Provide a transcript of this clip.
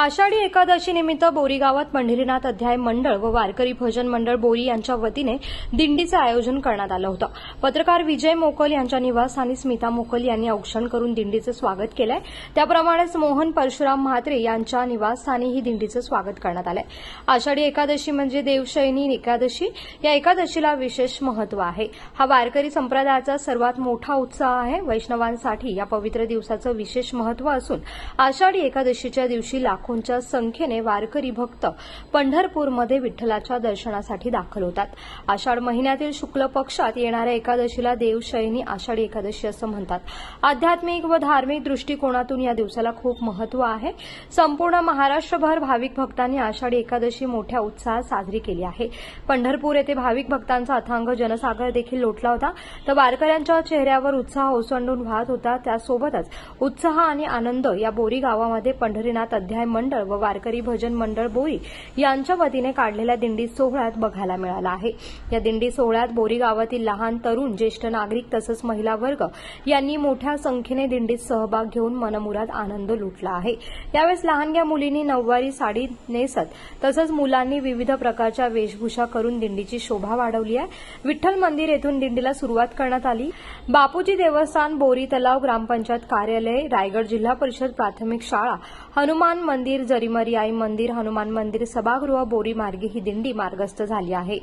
आषाढी एकादशी निमित्त बोरी गावात पंढरीनाथ अध्याय मंडळ व वारकरी भजन मंडळ बोरी यांच्या वतीने दिंडीचे आयोजन करण्यात आलं होतं। पत्रकार विजय मोकल यांच्या निवासस्थानी स्मिता मोकल यांनी औक्षण करून दिंडीचे स्वागत केलंय। त्याप्रमाणेच मोहन परशुराम म्हात्रे यांच्या निवासस्थानीही दिंडीचे स्वागत करण्यात आलंय। आषाढी एकादशी म्हणजे देवशयनी एकादशी। या एकादशीला विशेष महत्त्व आहे। हा वारकरी संप्रदायाचा सर्वात मोठा उत्साह आहे। वैष्णवांसाठी या पवित्र दिवसाचं विशेष महत्त्व असून आषाढी एकादशीच्या दिवशी लाखोंच्या संख्येने वारकरी भक्त पंढरपूरमध्ये विठ्ठलाच्या दर्शनासाठी दाखल होतात। आषाढ महिन्यातील शुक्ल पक्षात येणाऱ्या एकादशीला देवशयनी आषाढी एकादशी असं म्हणतात। आध्यात्मिक व धार्मिक दृष्टिकोनातून या दिवसाला खूप महत्त्व आहे। संपूर्ण महाराष्ट्रभर भाविक भक्तांनी आषाढी एकादशी मोठ्या उत्साहात साजरी केली आहे। पंढरपूर येथे भाविक भक्तांचा अथांग जनसागर देखील लोटला होता। तर वारकऱ्यांच्या चेहऱ्यावर उत्साह ओसंडून वाहत होता। त्यासोबतच उत्साह आणि आनंद या बोरी गावामध्ये पंढरीनाथ अध्याय मंडळ व वारकरी भजन मंडळ बोरी यांच्या वतीने काढलेल्या दिंडी सोहळ्यात बघायला मिळाला आहे। या दिंडी सोहळ्यात बोरी गावातील लहान तरुण ज्येष्ठ नागरिक तसंच महिला वर्ग यांनी मोठ्या संख्येने दिंडीत सहभाग घेऊन मनमुराद आनंद लुटला आहे। यावेळेस लहानग्या मुलींनी नऊवारी साडी नेसत तसंच मुलांनी विविध प्रकारच्या वेशभूषा करून दिंडीची शोभा वाढवली आहे। विठ्ठल मंदिर येथून दिंडीला सुरुवात करण्यात आली। बापूजी देवस्थान बोरी तलाव ग्रामपंचायत कार्यालय रायगड जिल्हा परिषद प्राथमिक शाळा हनुमान मंदिर जरीमरी आई मंदिर हनुमान मंदिर सभागृह बोरी मार्गे ही दिंडी मार्गस्थ झाली आहे।